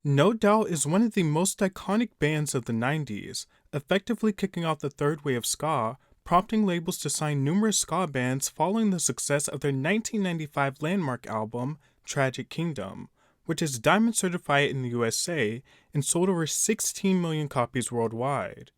No Doubt is one of the most iconic bands of the 90s, effectively kicking off the third wave of ska, prompting labels to sign numerous ska bands following the success of their 1995 landmark album, Tragic Kingdom, which is diamond certified in the USA and sold over 16 million copies worldwide.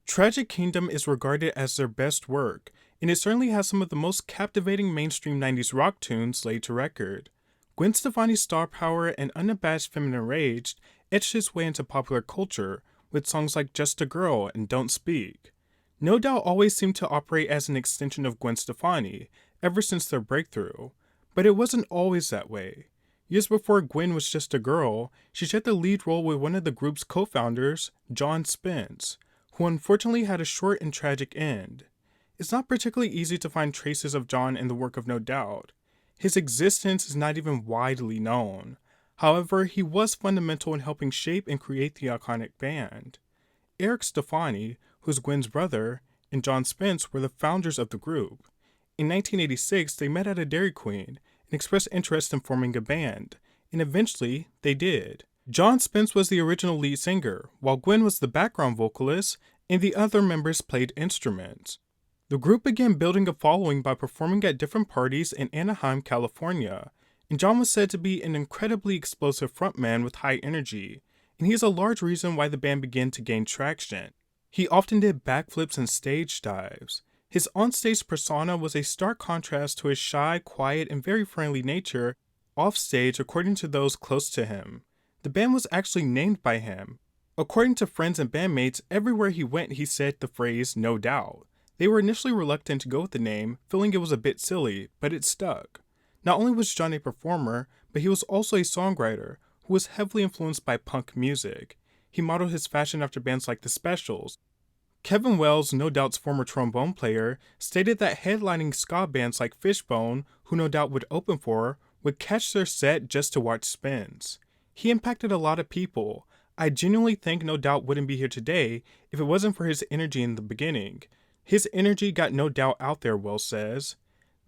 Tragic Kingdom is regarded as their best work, and it certainly has some of the most captivating mainstream 90s rock tunes laid to record. Gwen Stefani's star power and unabashed feminine rage etched its way into popular culture with songs like Just a Girl and Don't Speak. No Doubt always seemed to operate as an extension of Gwen Stefani ever since their breakthrough, but it wasn't always that way. Years before Gwen was just a girl, she shared the lead role with one of the group's co-founders, John Spence, who unfortunately had a short and tragic end. It's not particularly easy to find traces of John in the work of No Doubt. His existence is not even widely known. However, he was fundamental in helping shape and create the iconic band. Eric Stefani, who's Gwen's brother, and John Spence were the founders of the group. In 1986, they met at a Dairy Queen and expressed interest in forming a band, and eventually, they did. John Spence was the original lead singer, while Gwen was the background vocalist, and the other members played instruments. The group began building a following by performing at different parties in Anaheim, California, and John was said to be an incredibly explosive frontman with high energy, and he is a large reason why the band began to gain traction. He often did backflips and stage dives. His onstage persona was a stark contrast to his shy, quiet, and very friendly nature offstage according to those close to him. The band was actually named by him. According to friends and bandmates, everywhere he went he said the phrase "no doubt." They were initially reluctant to go with the name, feeling it was a bit silly, but it stuck. Not only was John a performer, but he was also a songwriter who was heavily influenced by punk music. He modeled his fashion after bands like The Specials. Kevin Wells, No Doubt's former trombone player, stated that headlining ska bands like Fishbone, who No Doubt would open for, would catch their set just to watch Spence. He impacted a lot of people. I genuinely think No Doubt wouldn't be here today if it wasn't for his energy in the beginning. His energy got No Doubt out there, Wells says.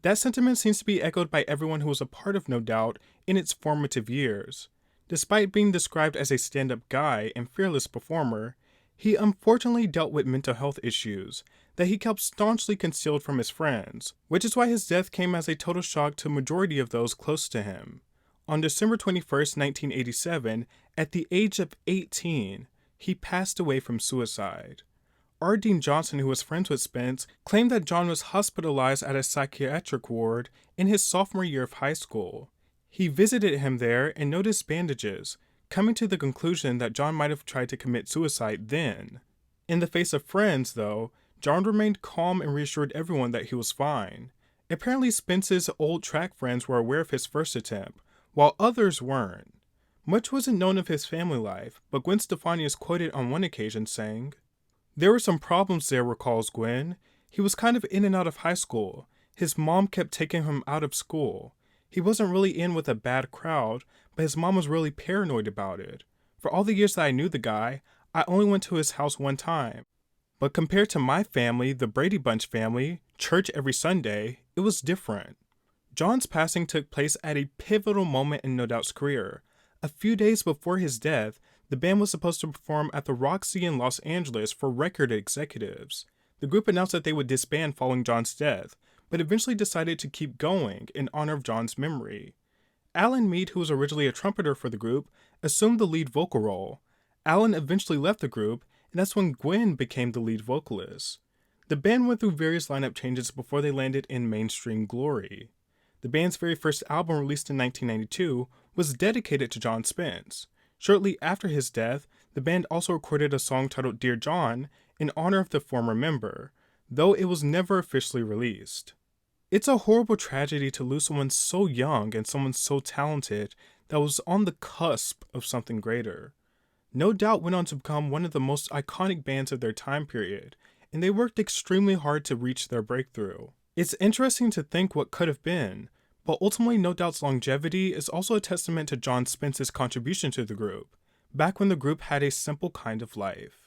That sentiment seems to be echoed by everyone who was a part of No Doubt in its formative years. Despite being described as a stand-up guy and fearless performer, he unfortunately dealt with mental health issues that he kept staunchly concealed from his friends, which is why his death came as a total shock to a majority of those close to him. On December 21st, 1987, at the age of 18, he passed away from suicide. R. Dean Johnson, who was friends with Spence, claimed that John was hospitalized at a psychiatric ward in his sophomore year of high school. He visited him there and noticed bandages, coming to the conclusion that John might have tried to commit suicide then. In the face of friends, though, John remained calm and reassured everyone that he was fine. Apparently, Spence's old track friends were aware of his first attempt, while others weren't. Much wasn't known of his family life, but Gwen Stefani is quoted on one occasion saying, "There were some problems there," recalls Gwen. "He was kind of in and out of high school. His mom kept taking him out of school. He wasn't really in with a bad crowd, but his mom was really paranoid about it. For all the years that I knew the guy, I only went to his house one time. But compared to my family, the Brady Bunch family, church every Sunday, it was different." John's passing took place at a pivotal moment in No Doubt's career. A few days before his death, the band was supposed to perform at the Roxy in Los Angeles for record executives. The group announced that they would disband following John's death, but eventually decided to keep going in honor of John's memory. Alan Mead, who was originally a trumpeter for the group, assumed the lead vocal role. Alan eventually left the group, and that's when Gwen became the lead vocalist. The band went through various lineup changes before they landed in mainstream glory. The band's very first album, released in 1992, was dedicated to John Spence. Shortly after his death, the band also recorded a song titled Dear John in honor of the former member, though it was never officially released. It's a horrible tragedy to lose someone so young and someone so talented that was on the cusp of something greater. No Doubt went on to become one of the most iconic bands of their time period, and they worked extremely hard to reach their breakthrough. It's interesting to think what could have been, but ultimately No Doubt's longevity is also a testament to John Spence's contribution to the group, back when the group had a simple kind of life.